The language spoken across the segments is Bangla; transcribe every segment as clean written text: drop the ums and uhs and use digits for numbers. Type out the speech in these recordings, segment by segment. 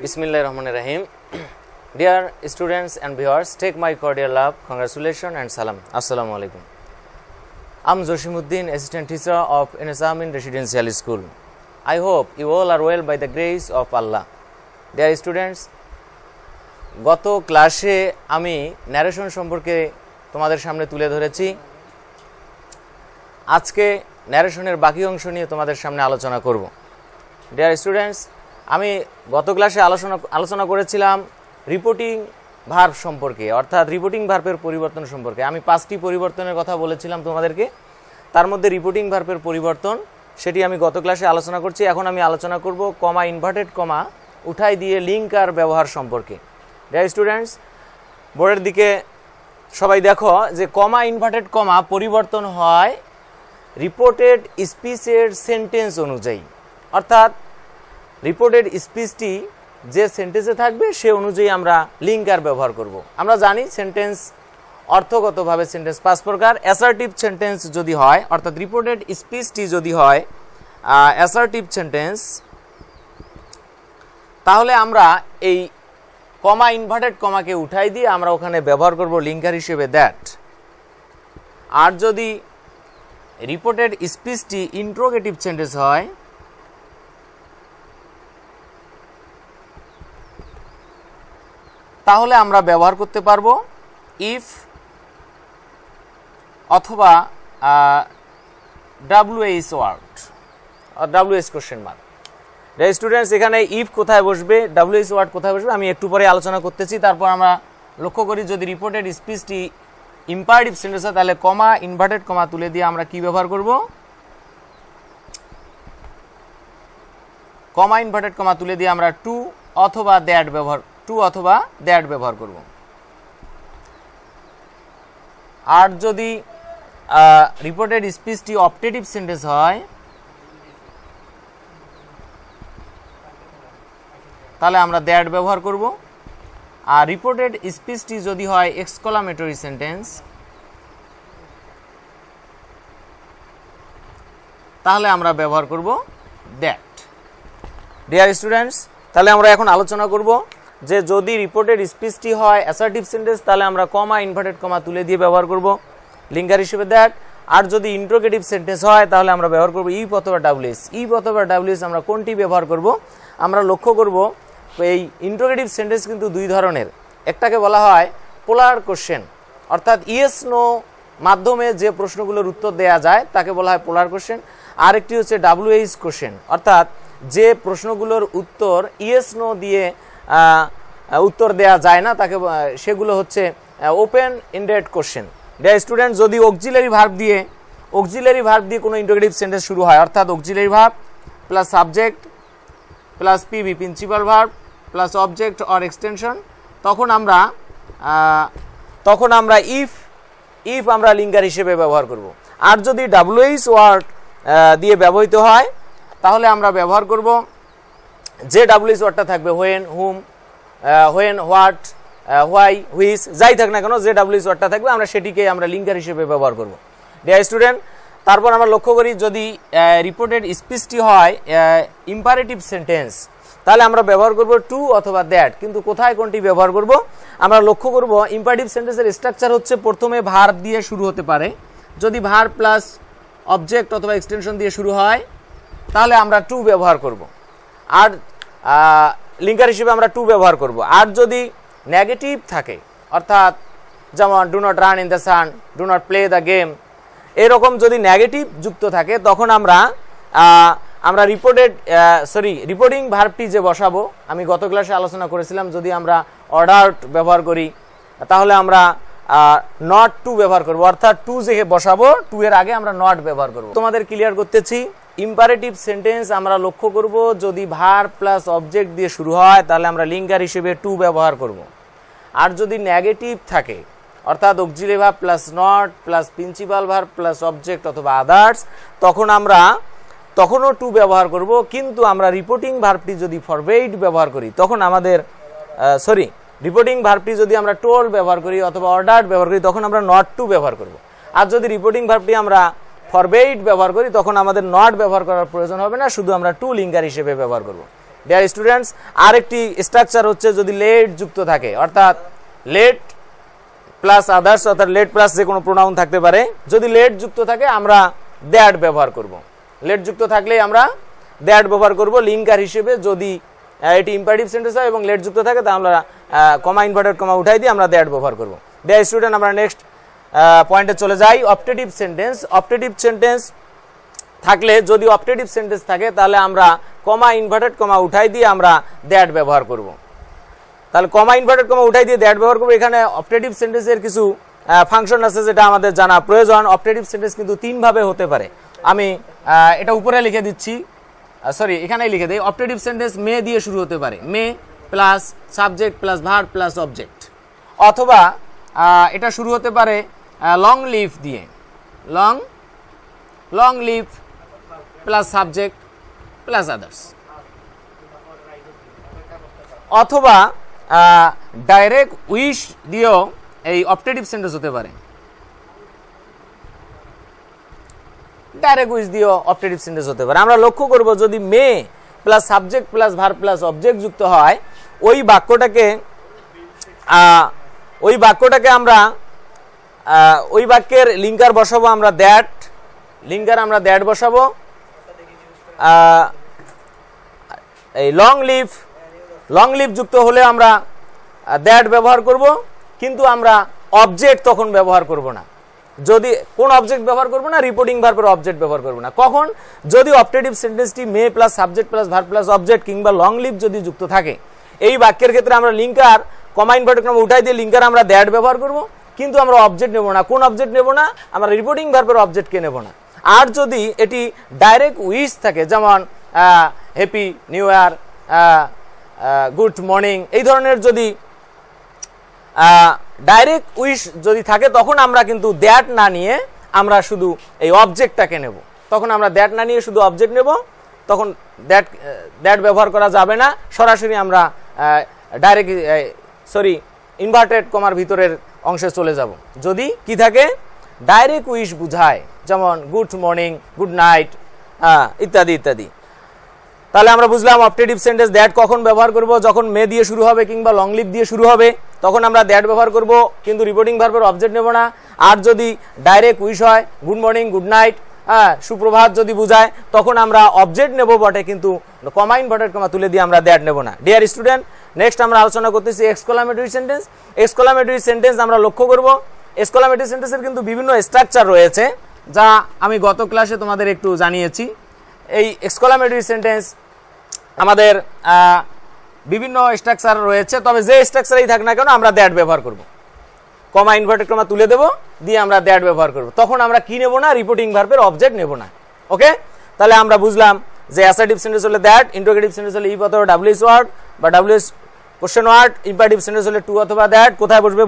Bismillahirrahmanirrahim. Dear students and viewers, take my cordial love, congratulations and salam. Assalamu alaikum. I'm Joshimuddin, assistant teacher of Enesamin Residential School. I hope you all are well by the grace of Allah. Dear students, গত ক্লাসে আমি ন্যারেশন সম্পর্কে তোমাদের সামনে তুলে ধরেছি। আজকে ন্যারেশনের বাকি অংশ নিয়ে তোমাদের সামনে আলোচনা করব। ডিয়ার স্টুডেন্টস, আমি গত ক্লাসে আলোচনা করেছিলাম রিপোর্টিং ভার্ব সম্পর্কে, অর্থাৎ রিপোর্টিং ভার্বের পরিবর্তন সম্পর্কে। আমি 5টি পরিবর্তনের কথা বলেছিলাম তোমাদেরকে, তার মধ্যে রিপোর্টিং ভার্বের পরিবর্তন সেটি আমি গত ক্লাসে আলোচনা করছি। এখন আমি আলোচনা করব কমা, ইনভার্টেড কমা উঠাই দিয়ে লিঙ্কার ব্যবহার সম্পর্কে। ডিয়ার স্টুডেন্টস, বোর্ডের দিকে সবাই দেখো যে কমা, ইনভার্টেড কমা পরিবর্তন হয় রিপোর্টেড স্পিচের সেন্টেন্স অনুযায়ী, অর্থাৎ রিপোর্টেড স্পিচটি যে সেন্টেন্সে থাকবে সে অনুযায়ী আমরা লিঙ্কার ব্যবহার করব। আমরা জানি সেন্টেন্স অর্থগতভাবে সেন্টেন্স 5 প্রকার। অ্যাসার্টিভ সেন্টেন্স যদি হয়, অর্থাৎ রিপোর্টেড স্পিচটি যদি হয় অ্যাসার্টিভ সেন্টেন্স, তাহলে আমরা এই কমা, ইনভার্টেড কমাকে উঠাই দিয়ে আমরা ওখানে ব্যবহার করব লিঙ্কার হিসেবে দ্যাট। আর যদি রিপোর্টেড স্পিচটি ইন্ট্রোগেটিভ সেন্টেন্স হয়, তাহলে আমরা ব্যবহার করতে পারবো ইফ অথবা WH word, WH question mark. Students, এখানে ইফ কোথায় বসবে, WH ওয়ার্ড কোথায় বসবে আমি একটু পরে আলোচনা করতেছি। তারপর আমরা লক্ষ্য করি যদি রিপোর্টেড স্পিচটি ইম্পারেটিভ সেন্টেন্স হয় তাহলে কমা, ইনভার্টেড কমা তুলে দিয়ে আমরা কি ব্যবহার করব, কমা, ইনভার্টেড কমা তুলে দিয়ে আমরা টু অথবা দ্যাট ব্যবহার করব। আর যদি রিপোর্টেড স্পিচটি অপটেটিভ সেন্টেন্স হয় তাহলে আমরা দ্যাট ব্যবহার করব। আর রিপোর্টেড স্পিচটি যদি হয় এক্সক্লামেটরি সেন্টেন্স তাহলে আমরা ব্যবহার করব দ্যাট। ডিয়ার স্টুডেন্টস, তাহলে আমরা এখন আলোচনা করব যে যদি রিপোর্টেড স্পিচটি হয় অ্যাসার্টিভ সেন্টেন্স তাহলে আমরা কমা, ইনভার্টেড কমা তুলে দিয়ে ব্যবহার করব লিঙ্কার হিসেবে দ্যাট। আর যদি ইন্ট্রোগেটিভ সেন্টেন্স হয় তাহলে আমরা ব্যবহার করব ইফ অথবা WH। ইফ অথবা WH আমরা কোনটি ব্যবহার করব, আমরা লক্ষ্য করব এই ইন্ট্রোগেটিভ সেন্টেন্স কিন্তু দুই ধরনের। একটাকে বলা হয় পোলার কোশ্চেন, অর্থাৎ ইয়েস নো মাধ্যমে যে প্রশ্নগুলোর উত্তর দেয়া যায় তাকে বলা হয় পোলার কোশ্চেন। আর একটি হচ্ছে WH কোশ্চেন, অর্থাৎ যে প্রশ্নগুলোর উত্তর ইয়েস নো দিয়ে উত্তর দেয়া যায় না তাকে, সেগুলো হচ্ছে open ended question. Dear student, যদি অক্সিলারি ভার্ব দিয়ে কোনো ইন্টারোগেটিভ সেন্টেন্স শুরু হয়, অর্থাৎ auxiliary verb plus subject plus PV principal verb plus object or extension, তখন আমরা ইফ আমরা লিঙ্কার হিসেবে ব্যবহার করব। আর যদি WH ওয়ার্ড দিয়ে ব্যবহৃত হয় তাহলে আমরা ব্যবহার করব যে WH ওয়ার্ডটা থাকবে when, hmm, when, what, why, which, যাই থাক না কেন যে WH ওয়ার্ডটা থাকবে আমরা সেটিকে আমরা লিঙ্কার হিসেবে ব্যবহার করব। ডিয়ার স্টুডেন্ট, তারপর আমরা লক্ষ্য করি যদি রিপোর্টেড স্পিচটি হয় ইম্পারেটিভ সেন্টেন্স তাহলে আমরা ব্যবহার করব টু অথবা দ্যাট। কিন্তু কোথায় কোনটি ব্যবহার করব আমরা লক্ষ্য করব ইম্পারেটিভ সেন্টেন্সের স্ট্রাকচার হচ্ছে প্রথমে ভার্ব দিয়ে শুরু হতে পারে। যদি ভার্ব প্লাস অবজেক্ট অথবা এক্সটেনশন দিয়ে শুরু হয় তাহলে আমরা টু ব্যবহার করব, আর লিঙ্কার হিসেবে আমরা টু ব্যবহার করব। আর যদি নেগেটিভ থাকে, অর্থাৎ যেমন do not run in the sun, do not play the game, এরকম যদি নেগেটিভ যুক্ত থাকে তখন আমরা রিপোর্টিং ভার্বটি যে বসাবো, আমি গত ক্লাসে আলোচনা করেছিলাম যদি আমরা অর্ডারড ব্যবহার করি তাহলে আমরা নট টু ব্যবহার করব, অর্থাৎ টু যে বসাবো টু এর আগে আমরা নট ব্যবহার করব। তোমাদের ক্লিয়ার করতেছি, ইম্পারেটিভ সেন্টেন্স আমরা লক্ষ্য করব যদি ভার্ব প্লাস অবজেক্ট দিয়ে শুরু হয় তাহলে আমরা লিঙ্কার হিসেবে টু ব্যবহার করব। আর যদি নেগেটিভ থাকে, অর্থাৎ auxiliary verb plus not plus principal verb plus object অথবা আদার্স, তখনও টু ব্যবহার করব। কিন্তু আমরা রিপোর্টিং ভার্বটি যদি ফরওয়ার্ড ব্যবহার করি তখন রিপোর্টিং ভার্বটি যদি আমরা টোল ব্যবহার করি অথবা অর্ডার ব্যবহার করি তখন আমরা নট টু ব্যবহার করব। আর যদি রিপোর্টিং ভার্বটি আমরা ফরওয়ার্ড ব্যবহার করি তখন আমাদের নট ব্যবহার করার প্রয়োজন হবে না, শুধু আমরা টু লিঙ্কার হিসেবে ব্যবহার করব। ডিয়ার স্টুডেন্টস, আরেকটি স্ট্রাকচার হচ্ছে যদি লেট যুক্ত থাকে, অর্থাৎ লেট প্লাস আদার্স, অর্থাৎ লেট প্লাস যে কোনো প্রোনাউন থাকতে পারে। যদি লেট যুক্ত থাকে আমরা দ্যাট ব্যবহার করব। লেট যুক্ত থাকলে আমরা দ্যাট ব্যবহার করব লিঙ্কার হিসেবে। যদি এটি ইম্পারেটিভ সেন্টেন্স হয় এবং লেট যুক্ত থাকে তা আমরা কমা ইনভার্টেড কমা উঠাই দিয়ে আমরা দ্যাট ব্যবহার করব। ডিয়ার স্টুডেন্ট, আমরা নেক্সট পয়েন্টে চলে যাই। Optative sentence. অপটেটিভ সেন্টেন্স থাকলে, যদি অপটেটিভ সেন্টেন্স থাকে তাহলে আমরা কমা ইনভার্টেড কমা উঠাই দিয়ে আমরা দ্যাট ব্যবহার করব। তাহলে কমা ইনভার্টেড কমা উঠাই দিয়ে দ্যাট ব্যবহার করব। এখানে অপটেটিভ সেন্টেন্সের কিছু ফাংশন আছে যেটা আমাদের জানা প্রয়োজন। অপটেটিভ সেন্টেন্স কিন্তু তিন ভাবে হতে পারে। আমি এটা উপরে লিখে দিচ্ছি, সরি এখানেই লিখে দিই। অপটেটিভ সেন্টেন্স মে দিয়ে শুরু হতে পারে, মে plus subject plus verb plus object, অথবা এটা শুরু হতে পারে লং লিভ দিয়ে, long live plus subject plus others, অথবা ডাইরেক্ট উইশ দিয়েও এই অপটেটিভ সেন্টেন্স হতে পারে। ডাইরেক্ট উইশ দিয়েও অপটেটিভ সেন্টেন্স হতে পারে। আমরা লক্ষ্য করব যদি মে plus subject plus verb plus object যুক্ত হয়, ওই বাক্যটাকে আমরা ওই বাক্যের লিঙ্কার বসাবো আমরা দ্যাট, লিঙ্কার আমরা দ্যাট বসাবো। এই লং লিভ যুক্ত হলে আমরা দ্যাট ব্যবহার করব, কিন্তু আমরা অবজেক্ট তখন ব্যবহার করব না। যদি কোন অবজেক্ট ব্যবহার করব না, রিপোর্টিং ভার্বের অবজেক্ট ব্যবহার করব না। কখন? যদি অপটেটিভ সেন্টেন্সটি may plus subject plus verb plus object কিংবা লং লিভ যদি যুক্ত থাকে, এই বাক্যের ক্ষেত্রে আমরা লিঙ্কার কমা ইনভার্টেড কমা উঠাই দিয়ে লিঙ্কার আমরা দ্যাট ব্যবহার করব, কিন্তু আমরা অবজেক্ট নেব না। কোন অবজেক্ট নেব না? আমরা রিপোর্টিং ভার্বের অবজেক্টকে নেব না। আর যদি এটি ডাইরেক্ট উইশ থাকে, যেমন happy new year, good morning, এই ধরনের যদি ডাইরেক্ট উইশ যদি থাকে, তখন আমরা কিন্তু দ্যাট না নিয়ে আমরা শুধু এই অবজেক্টটাকে নেব। তখন আমরা দ্যাট না নিয়ে শুধু অবজেক্ট নেব, তখন দ্যাট ব্যবহার করা যাবে না। সরাসরি আমরা ডাইরেক্ট ইনভার্টেড কমার ভিতরের অংশে চলে যাব। যদি কি থাকে? ডাইরেক্ট উইশ বুঝায়, যেমন গুড মর্নিং, গুড নাইট, ইত্যাদি ইত্যাদি। তাহলে আমরা বুঝলাম অপটেটিভ সেন্টেন্স দ্যাট কখন ব্যবহার করব, যখন মে দিয়ে শুরু হবে কিংবা লং লিভ দিয়ে শুরু হবে, তখন আমরা দ্যাট ব্যবহার করব, কিন্তু রিপোর্টিং ভার্বের অবজেক্ট নেব না। আর যদি ডাইরেক্ট উইশ হয়, গুড মর্নিং, গুড নাইট, সুপ্রভাত যদি বুঝায়, তখন আমরা অবজেক্ট নেব বটে, কিন্তু কমা ইনভার্টেড কমা তুলে দিয়ে আমরা দ্যাট নেব না। ডিয়ার স্টুডেন্ট, নেক্সট আমরা আলোচনা করতেছি এক্সক্লামেটরি সেন্টেন্স। এক্সক্লামেটরি সেন্টেন্স আমরা লক্ষ্য করব, এক্সক্লামেটরি সেন্টেন্সের কিন্তু বিভিন্ন স্ট্রাকচার রয়েছে, যা আমি গত ক্লাসে তোমাদের একটু জানিয়েছি। এই এক্সক্লামেটরি সেন্টেন্স আমাদের বিভিন্ন স্ট্রাকচার রয়েছে, তবে যে স্ট্রাকচারেই থাক না কেন আমরা দ্যাট ব্যবহার করব। কমা ইনভার্টেড কমা তুলে দেব, দিয়ে আমরা দ্যাট ব্যবহার করব। তখন আমরা কি নেব না? রিপোর্টিং ভার্বের অবজেক্ট নেব না। ওকে, তাহলে আমরা বুঝলাম যে অ্যাসার্টিভ সেন্টেন্স হলে দ্যাট, ইন্টারোগেটিভ সেন্টেন্স হলে ইফ অথবা ডাব্লিউএস ওয়ার্ড বা WS question word, imperative sentence হলে টু অথবা দ্যাট। কোথায় বসবে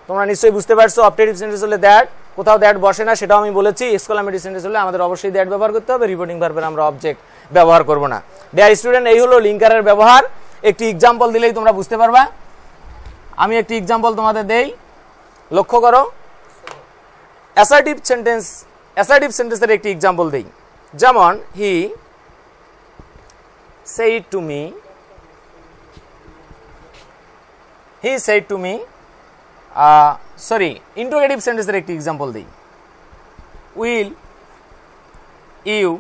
তোমরা নিশ্চয়ই বুঝতে পারছো। অপটেটিভ সেন্টেন্স হলে দ্যাট, কোথাও দ্যাট বসে না, সেটাও আমি বলেছি। এক্সক্লামেটরি সেন্টেন্স হলে আমাদের অবশ্যই দ্যাট ব্যবহার করতে হবে, রিপোর্টিং ভার্বের আমরা অবজেক্ট ব্যবহার করব না। ডিয়ার স্টুডেন্ট, এই হলো লিঙ্কারের ব্যবহার। একটি এক্সাম্পল দিলেই তোমরা বুঝতে পারবা। আমি একটি এক্সাম্পল তোমাদের দেই, লক্ষ্য করো। অ্যাসার্টিভ সেন্টেন্সের একটি এক্সাম্পল দেই, যেমন he said to me, interrogative সেন্টেন্সের একটি এক্সাম্পল দেই। Will you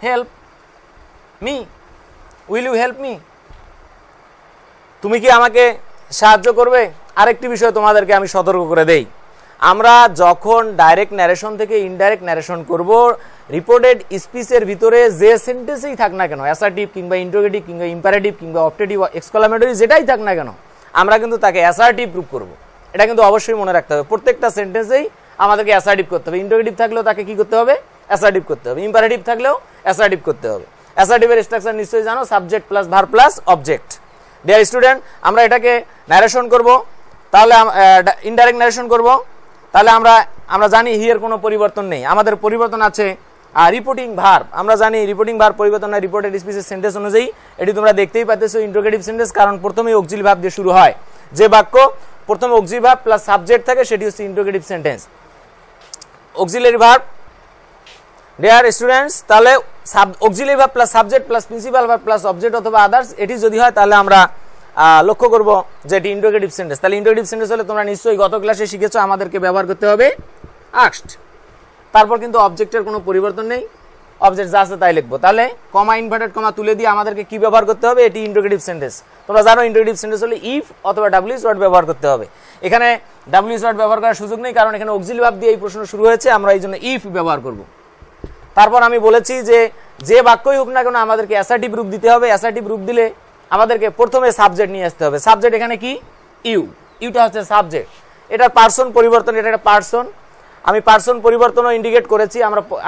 help me? Will you help me? তুমি কি আমাকে সাহায্য করবে? আরেকটি বিষয় তোমাদেরকে আমি সতর্ক করে দেই, আমরা যখন ডাইরেক্ট ন্যারেশন থেকে ইনডাইরেক্ট ন্যারেশন করব, রিপোর্টেড স্পিচের ভিতরে যে সেন্টেন্সেই থাক না কেন, অ্যাসার্টিভ কিংবা ইন্টারোগেটিভ কিংবা ইম্পারেটিভ কিংবা অপটেটিভ এক্সক্লামেটরি যেটাই থাক না কেন, আমরা কিন্তু তাকে অ্যাসার্টিভ প্রুভ করব। এটা কিন্তু অবশ্যই মনে রাখতে হবে। প্রত্যেকটা সেন্টেন্সেই আমাদেরকে অ্যাসার্টিভ করতে হবে। ইন্টারোগেটিভ থাকলেও তাকে কি করতে হবে? অ্যাসার্টিভ করতে হবে। ইম্পারেটিভ থাকলেও অ্যাসার্টিভ করতে হবে। অ্যাসার্টিভের স্ট্রাকচার নিশ্চয়ই জানো, subject plus verb plus object. Dear student, আমরা এটাকে ন্যারেশন করব, তাহলে ইনডাইরেক্ট ন্যারেশন করব, তাহলে আমরা জানি হিয়ের কোনো পরিবর্তন নেই, আমাদের পরিবর্তন আছে রিপোর্টিং ভার্ব। আমরা জানি রিপোর্টিং ভার্ব পরিবর্তন হয় রিপোর্টেড স্পিচের সেন্টেন্স অনুযায়ী। এটি তোমরা দেখতেই পাচ্ছো ইন্টারোগেটিভ সেন্টেন্স, কারণ প্রথমেই অক্সিলারি ভার্ব দিয়ে শুরু হয়। যে বাক্য প্রথমে অক্সিলারি ভার্ব প্লাস সাবজেক্ট থাকে সেটি হচ্ছে interrogative sentence. Auxiliary verb, dear students, তাহলে auxiliary verb plus subject plus principal verb plus object অথবা আদার্স, এটি যদি হয় তাহলে আমরা লক্ষ্য করব যে এটি ইন্টারোগেটিভ সেন্টেন্স। তাহলে ইন্টারোগেটিভ সেন্টেন্স হলে তোমরা নিশ্চয়ই গত ক্লাসে শিখেছো আমাদেরকে ব্যবহার করতে হবে আস্কড, তারপর কিন্তু অবজেক্টের কোনো পরিবর্তন নেই, অবজেক্ট যা আছে তাই লিখবো। তাহলে কমা ইনভার্টেড কমা তুলে দিয়ে আমাদেরকে কি ব্যবহার করতে হবে, এটি ইন্টারোগেটিভ সেন্টেন্স। তোমরা জানো ইন্টারোগেটিভ সেন্টেন্স হলে ইফ অথবা ডাব্লিউএস ওয়ার্ড ব্যবহার করতে হবে। এখানে ডাব্লিউএস ওয়ার্ড ব্যবহার করার সুযোগ নেই, কারণ এখানে অক্সিলিয়ারি ভার্ব দিয়ে এই প্রশ্ন শুরু হয়েছে, আমরা এই জন্য ইফ ব্যবহার করব। তারপর আমি বলেছি যে বাক্যই হোক না কেন আমাদেরকে অ্যাসার্টিভ রূপ দিতে হবে। অ্যাসার্টিভ রূপ দিলে আমাদেরকে প্রথমে সাবজেক্ট নিয়ে আসতে হবে। সাবজেক্ট এখানে কি, ইউটা হচ্ছে সাবজেক্ট, এটার পার্সন পরিবর্তন, এটা একটা পার্সন। আমি পার্সন পরিবর্তনও ইন্ডিকেট করেছি,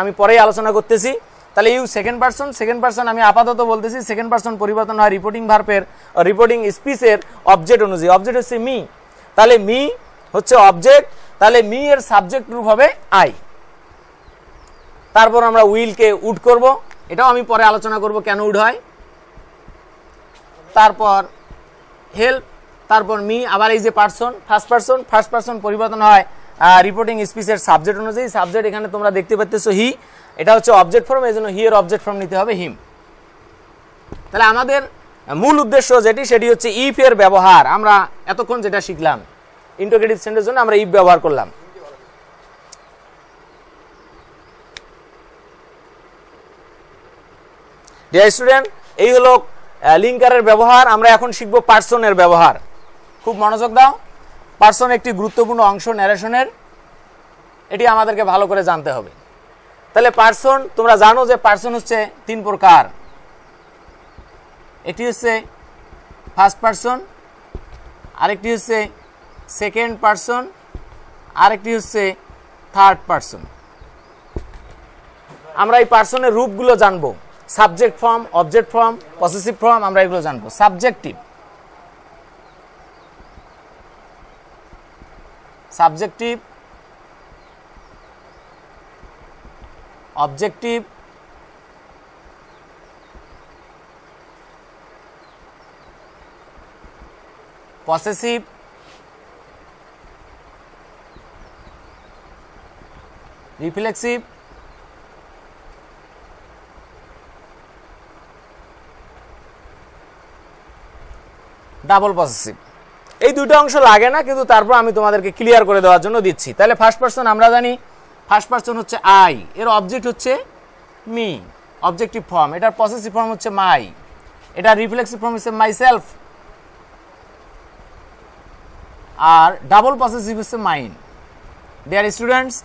আমি পরেই আলোচনা করতেছি। তাহলে ইউ সেকেন্ড পার্সন আমি আপাতত বলতেছি সেকেন্ড পার্সন পরিবর্তন হয় রিপোর্টিং ভার্বের রিপোর্টিং স্পিচের অবজেক্ট অনুযায়ী। অবজেক্ট হচ্ছে মি, তাহলে মি হচ্ছে অবজেক্ট, তাহলে মি এর সাবজেক্ট রূপ হবে আই। তারপর আমরা উইলকে উড করব, এটাও আমি পরে আলোচনা করব কেন উড হয়। তারপর হেল্প, তারপর মি, আবার এই যে পার্সন ফার্স্ট পার্সন পরিবর্তন হয় রিপোর্টিং স্পিচের সাবজেক্ট অনুযায়ী। সাবজেক্ট এখানে তোমরা দেখতে পাচ্ছ হি, এটা হচ্ছে অবজেক্ট ফর্ম, এই জন্য হি এর অবজেক্ট ফর্ম নিতে হবে হিম। তাহলে আমাদের মূল উদ্দেশ্য সেটি হচ্ছে ইফ এর ব্যবহার। আমরা এতক্ষণ যেটা শিখলাম ইন্টারোগেটিভ সেন্টেন্সের জন্য আমরা ইফ ব্যবহার করলাম। ডিয়ার স্টুডেন্ট, এই হলো লিঙ্কারের ব্যবহার। আমরা এখন শিখব পার্সনের ব্যবহার। খুব মনোযোগ দাও, পার্সন একটি গুরুত্বপূর্ণ অংশ ন্যারেশনের, এটি আমাদেরকে ভালো করে জানতে হবে। তাহলে পার্সন, তোমরা জানো যে পার্সন হচ্ছে তিন প্রকার। একটি হচ্ছে ফার্স্ট পার্সন, আরেকটি হচ্ছে সেকেন্ড পার্সন, আরেকটি হচ্ছে থার্ড পার্সন। আমরা এই পার্সনের রূপগুলো জানবো, subject form, object form, possessive form, আমরা এগুলো জানবো। Subjective, objective, possessive, reflexive, double possessive. এই দুটো অংশ লাগে না, কিন্তু তারপর আমি তোমাদেরকে ক্লিয়ার করে দেওয়ার জন্য দিচ্ছি। তাহলে ফার্স্ট পার্সন আমরা জানি, ফার্স্ট পার্সন হচ্ছে আই, এর অবজেক্ট হচ্ছে মি, অবজেক্টিভ ফর্ম। এটার পসেসিভ ফর্ম হচ্ছে মাই, এটার রিফ্লেক্সিভ ফর্ম হচ্ছে মাই সেলফ, আর ডাবল পসেসিভ হচ্ছে মাইন। ডিয়ার স্টুডেন্টস,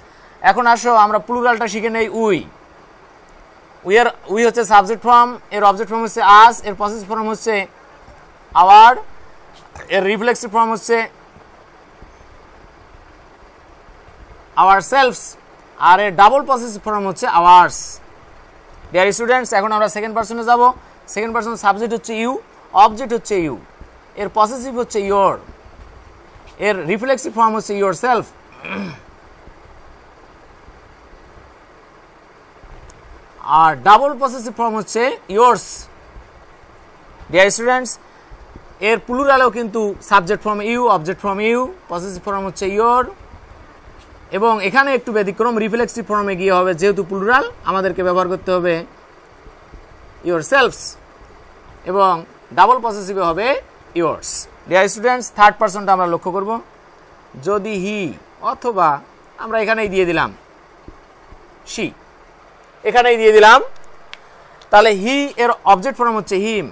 এখন আসো আমরা প্লুরালটা শিখে নেই। উই হচ্ছে সাবজেক্ট ফর্ম, এর অবজেক্ট ফর্ম হচ্ছে আস, এর পসেসিভ ফর্ম হচ্ছে আওয়ার, এর রিফ্লেক্সিভ ফর্ম হচ্ছে আওয়ার সেলফস, আর এর ডাবল পসেসিভ ফর্ম হচ্ছে আওয়ার্স। ডিয়ার স্টুডেন্টস, এখন আমরা সেকেন্ড পার্সনে যাব। সেকেন্ড পার্সন সাবজেক্ট হচ্ছে ইউ, অবজেক্ট হচ্ছে ইউ, এর পসেসিভ হচ্ছে ইয়োর, এর রিফ্লেক্সিভ ফর্ম হচ্ছে ইয়োর সেলফ, আর ডাবল পসেসিভ ফর্ম হচ্ছে ইয়োর্স। ডিয়ার স্টুডেন্টস, এর প্লুরালেও কিন্তু subject form you, object form you, possessive form হচ্ছে ইয়োর, এবং এখানে একটু ব্যতিক্রম, রিফ্লেক্সিভ ফর্মে গিয়ে হবে যেহেতু প্লুরাল আমাদেরকে ব্যবহার করতে হবে ইয়োর সেলফস, এবং ডাবল পসেসিভে হবে ইয়োর্স। ডিয়ার স্টুডেন্টস, থার্ড পার্সনটা আমরা লক্ষ্য করব। যদি হি অথবা আমরা এখানেই দিয়ে দিলাম শি, এখানেই দিয়ে দিলাম, তাহলে হি এর অবজেক্ট ফর্ম হচ্ছে হিম,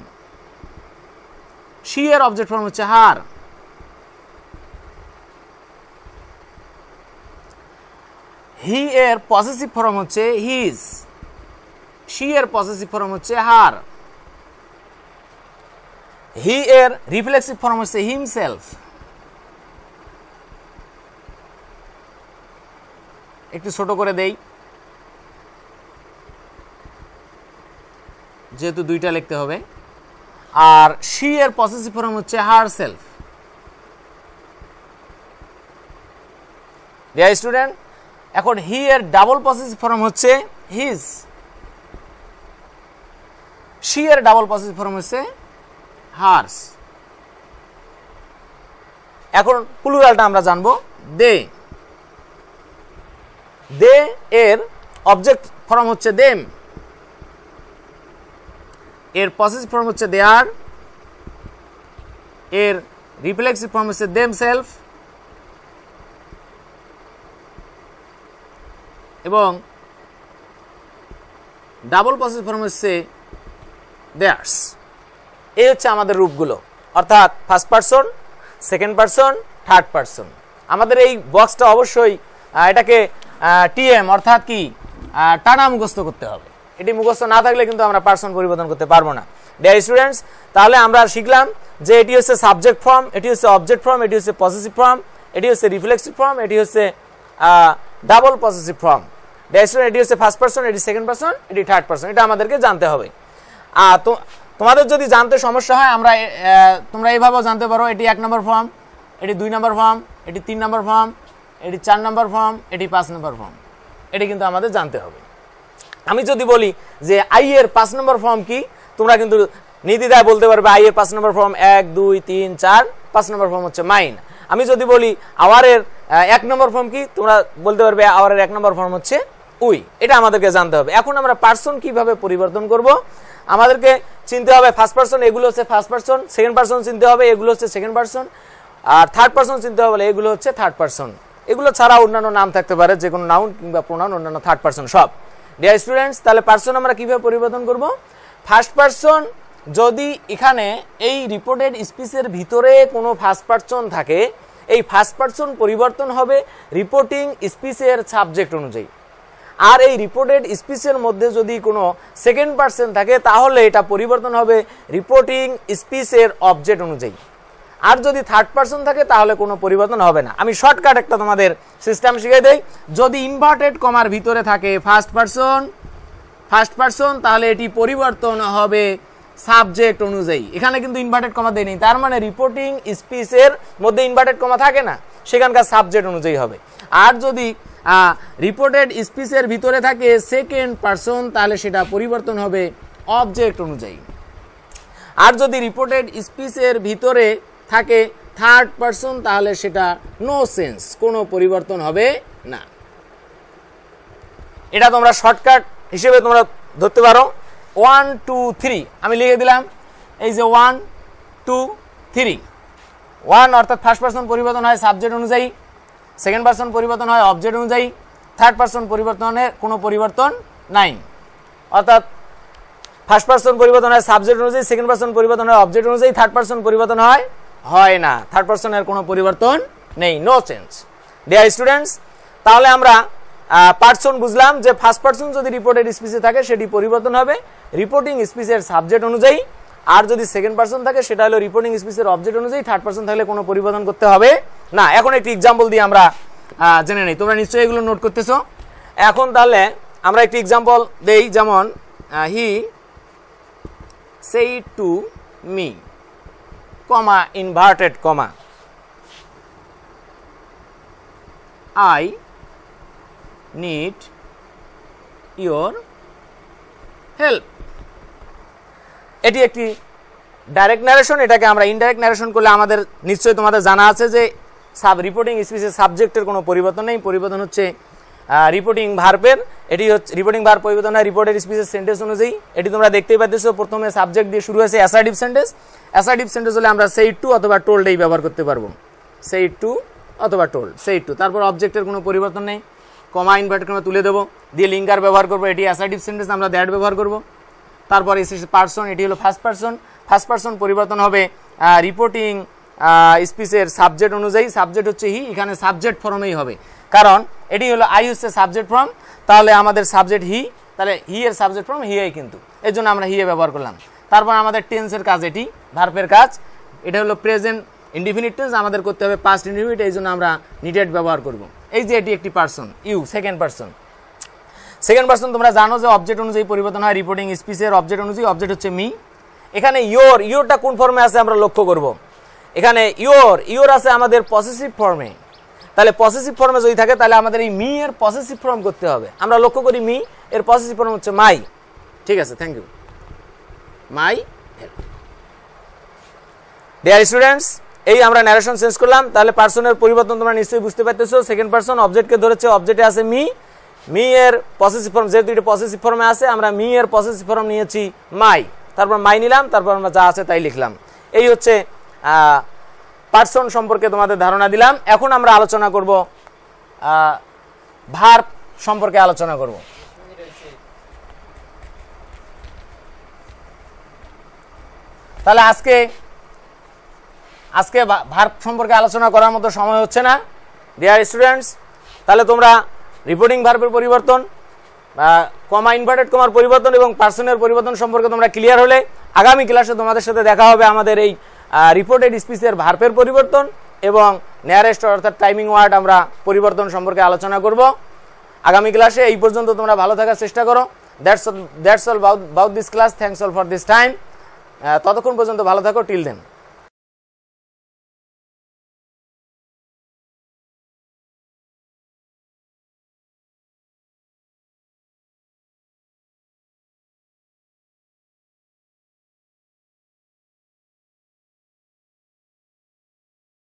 শি এর অবজেক্ট ফর্ম হচ্ছে হার, হি এর পসেসিভ ফর্ম হচ্ছে হিজ, শি এর পসেসিভ ফর্ম হচ্ছে হার, হি এর রিফ্লেক্সিভ ফর্ম হচ্ছে হিমসেলফ। একটু ছোট করে দেই যেহেতু দুইটা লিখতে হবে, আর শি এর পসেসিভ ফর্ম হচ্ছে হার সেলফ। ডিয়ার স্টুডেন্ট, এখন হি এর ডাবল পসেসিভ ফর্ম হচ্ছে হিজ, শি এর ডাবল পসেসিভ ফর্ম হচ্ছে হার্স। এখন প্লুরালটা আমরা জানবো। দে, দে এর অবজেক্ট ফর্ম হচ্ছে দেম, এর পসেসিভ ফর্ম হচ্ছে দেয়ার, এর রিফ্লেক্সিভ ফর্ম হচ্ছে দেমসেলফ, এবং ডাবল পসেসিভ ফর্ম হচ্ছে দেয়ার্স। এই হচ্ছে আমাদের রূপগুলো, অর্থাৎ first person, second person, third person. আমাদের এই বক্সটা অবশ্যই এটাকে টিএম অর্থাৎ কি টানা মুখস্থ করতে হবে। এটি মুখস্থ না থাকলে কিন্তু আমরা পারসন পরিবর্তন করতে পারবো না। ডিয়ার স্টুডেন্টস, তাহলে আমরা শিখলাম যে এটি হচ্ছে সাবজেক্ট ফর্ম, এটি হচ্ছে অবজেক্ট ফর্ম, এটি হচ্ছে পসেসিভ ফর্ম, এটি হচ্ছে রিফ্লেক্সিভ ফর্ম, এটি হচ্ছে double possessive form. Dear student, এটি হচ্ছে ফার্স্ট পারসন, এটি সেকেন্ড পারসন, এটি থার্ড পারসন। এটা আমাদেরকে জানতে হবে। তোমাদের যদি জানতে সমস্যা হয় তোমরা এইভাবেও জানতে পারো, এটি 1 নম্বর ফর্ম, এটি 2 নম্বর ফর্ম, এটি 3 নম্বর ফর্ম, এটি 4 নম্বর ফর্ম, এটি 5 নম্বর ফর্ম। এটি কিন্তু আমাদের জানতে হবে। আমি যদি বলি যে আই এর 5 নম্বর ফর্ম কি, তোমরা কিন্তু নির্দ্বিধায় বলতে পারবে আই এর 5 নম্বর ফর্ম 1 2 3 4, 5 নম্বর ফর্ম হচ্ছে মাইন। আমি যদি বলি আওয়ারের 1 নম্বর ফর্ম কি, তোমরা বলতে পারবে আওয়ারের 1 নম্বর ফর্ম হচ্ছে উই। এটা আমাদেরকে জানতে হবে। এখন আমরা পারসন কিভাবে পরিবর্তন করব, আমাদেরকে চিনতে হবে ফার্স্ট পারসন, এগুলো হচ্ছে ফার্স্ট পারসন, সেকেন্ড পারসন চিনতে হবে, এগুলো হচ্ছে সেকেন্ড পারসন, আর থার্ড পারসন চিনতে হবে, এগুলো হচ্ছে থার্ড পারসন। এগুলো ছাড়া অন্যান্য নাম থাকতে পারে, যে কোনো নাউন কিংবা প্রোনাউন, অন্যান্য থার্ড পারসন সব। ডিয়ার স্টুডেন্টস, তাহলে পারসন আমরা কিভাবে পরিবর্তন করব? ফার্স্ট পারসন যদি এখানে এই রিপোর্টেড স্পিচের ভিতরে কোনো ফার্স্ট পারসন থাকে, এই ফার্স্ট পারসন পরিবর্তন হবে রিপোর্টিং স্পিচের সাবজেক্ট অনুযায়ী। আর এই রিপোর্টেড স্পিচের মধ্যে যদি কোনো সেকেন্ড পারসন থাকে, তাহলে এটা পরিবর্তন হবে রিপোর্টিং স্পিচের অবজেক্ট অনুযায়ী। আর যদি থার্ড পারসন থাকে তাহলে কোনো পরিবর্তন হবে না। আমি শর্টকাট একটা তোমাদের সিস্টেম শিখিয়ে দেই। যদি ইনভার্টেড কমার ভিতরে থাকে ফার্স্ট পারসন, তাহলে এটি পরিবর্তন হবে সাবজেক্ট অনুযায়ী। এখানে কিন্তু ইনভার্টেড কমা দেয়নি, তার মানে রিপোর্টিং স্পিচের মধ্যে ইনভার্টেড কমা থাকে না, সেখানকার সাবজেক্ট অনুযায়ী হবে। আর যদি রিপোর্টেড স্পিচের ভিতরে থাকে সেকেন্ড পারসন, তাহলে সেটা পরিবর্তন হবে অবজেক্ট অনুযায়ী। আর যদি রিপোর্টেড স্পিচের ভিতরে থাকে থার্ড পারসন, তাহলে সেটা নো সেন্স, কোনো পরিবর্তন হবে না। এটা তোমরা শর্টকাট হিসেবে তোমরা ধরতে পারো। 1 2 3 আমি লিখে দিলাম, এই যে 1 2 3। 1 অর্থাৎ ফার্স্ট পারসন পরিবর্তন হয় সাবজেক্ট অনুযায়ী, সেকেন্ড পারসন পরিবর্তন হয় অবজেক্ট অনুযায়ী, থার্ড পারসন পরিবর্তনের কোনো পরিবর্তন নাই। অর্থাৎ ফার্স্ট পারসন পরিবর্তন হয় সাবজেক্ট অনুযায়ী, সেকেন্ড পারসন পরিবর্তন হয় অবজেক্ট অনুযায়ী, থার্ড পারসন পরিবর্তন হয় না। থার্ড পারসনের কোনো পরিবর্তন নেই, নো চেঞ্জ। ডিয়ার স্টুডেন্টস, তাহলে আমরা পারসন বুঝলাম যে ফার্স্ট পারসন যদি রিপোর্টেড স্পিচে থাকে সেটি পরিবর্তন হবে রিপোর্টিং স্পিচের সাবজেক্ট অনুযায়ী, আর যদি সেকেন্ড পারসন থাকে সেটা হলো রিপোর্টিং স্পিচের অবজেক্ট অনুযায়ী, থার্ড পারসন থাকলে কোনো পরিবর্তন করতে হবে না। এখন একটি এক্সাম্পল দিয়ে আমরা জেনে নেই, তোমরা নিশ্চয়ই এগুলো নোট করতেছো। এখন তাহলে আমরা একটি এক্সাম্পল দেই, যেমন he said to me, comma inverted comma, I need your help। এটি একটি ডাইরেক্ট ন্যারেশন। এটাকে আমরা ইনডাইরেক্ট ন্যারেশন করলে আমাদের নিশ্চয়ই তোমাদের জানা আছে যে রিপোর্টিং স্পিচের সাবজেক্টের কোনো পরিবর্তন নেই, পরিবর্তন হচ্ছে রিপোর্টিং ভার্বের। এটি হচ্ছে রিপোর্টিং ভার্ব পরিবর্তন হয় রিপোর্টেড স্পিচের সেন্টেন্স অনুযায়ী। এটি তোমরা দেখতেই পাচ্ছ, প্রথমে সাবজেক্ট দিয়ে শুরু হয়েছে অ্যাসার্টিভ সেন্টেন্স। অ্যাসার্টিভ সেন্টেন্স হলে আমরা said to অথবা told এই ব্যবহার করতে পারবো, said to অথবা told, said to। তারপর অবজেক্টের কোনো পরিবর্তন নেই, কমা ইনভার্টেড কমা তুলে দেবো, দিয়ে লিঙ্কার ব্যবহার করবো। এটি অ্যাসার্টিভ সেন্টেন্স, আমরা দ্যাট ব্যবহার করবো। তারপর এসেছে পারসন, এটি হলো ফার্স্ট পারসন। ফার্স্ট পারসন পরিবর্তন হবে রিপোর্টিং স্পিচের সাবজেক্ট অনুযায়ী। সাবজেক্ট হচ্ছে হি, এখানে সাবজেক্ট ফর্মেই হবে, কারণ এটি হলো আই হচ্ছে সাবজেক্ট ফর্ম, তাহলে আমাদের সাবজেক্ট হি, তাহলে হি এর সাবজেক্ট ফর্ম হি আই, কিন্তু এর জন্য আমরা হি এ ব্যবহার করলাম। তারপর আমাদের টেন্সের কাজ, এটি ভার্বের কাজ, এটা হলো প্রেজেন্ট ইনডিফিনিট টেন্স, আমাদের করতে হবে পাস্ট ইনডিফিনিট, এই জন্য আমরা নিডেড ব্যবহার করব। এই যে এটি একটি person, you second person. Second person তোমরা জানো যে অবজেক্ট অনুযায়ী পরিবর্তন হয় রিপোর্টিং স্পিচের অবজেক্ট অনুযায়ী। অবজেক্ট হচ্ছে মি। এখানে ইয়োরটা কোন ফর্মে আছে আমরা লক্ষ্য করব। এখানে ইয়োর আছে আমাদের পসেসিভ ফর্মে, তাহলে পসেসিভ ফর্মে যদি থাকে তাহলে আমাদের এই মি এর পসেসিভ ফর্ম করতে হবে। আমরা লক্ষ্য করি মি এর পসেসিভ ফর্ম হচ্ছে মাই। ঠিক আছে, thank you. My help. Dear students, এই আমরা ন্যারেশন চেঞ্জ করলাম। তাহলে পারসনের পরিবর্তন তোমরা নিশ্চয়ই বুঝতে পারতেছো। সেকেন্ড পারসন অবজেক্টকে ধরেছে, অবজেক্টে আছে মি এর পসেসিভ ফর্ম, যেহেতু এটা পসেসিভ ফর্মে আছে আমরা মি এর পসেসিভ ফর্ম নিয়েছি মাই, তারপর মাই নিলাম, তারপর আমরা যা আছে তাই লিখলাম। এই হচ্ছে পার্সন সম্পর্কে তোমাদের ধারণা দিলাম। এখন আমরা আলোচনা করব ভার্ব সম্পর্কে আলোচনা করব। তাহলে আজকে ভার্ব সম্পর্কে আলোচনা করার মতো সময় হচ্ছে না ডিয়ার স্টুডেন্টস। তাহলে তোমরা রিপোর্টিং ভার্বের পরিবর্তন, কমা ইনভার্টেড কমার পরিবর্তন এবং পার্সনের পরিবর্তন সম্পর্কে তোমরা ক্লিয়ার হলে আগামী ক্লাসে তোমাদের সাথে দেখা হবে আমাদের এই রিপোর্টেড স্পিচের ভার্বের পরিবর্তন এবং নিয়ারেস্ট অর্থাৎ টাইমিং ওয়ার্ড আমরা পরিবর্তন সম্পর্কে আলোচনা করব আগামী ক্লাসে। এই পর্যন্ত তোমরা ভালো থাকার চেষ্টা করো। That's all about this class. Thanks all for this time. ততক্ষণ পর্যন্ত ভালো থাকো। টিল দেন।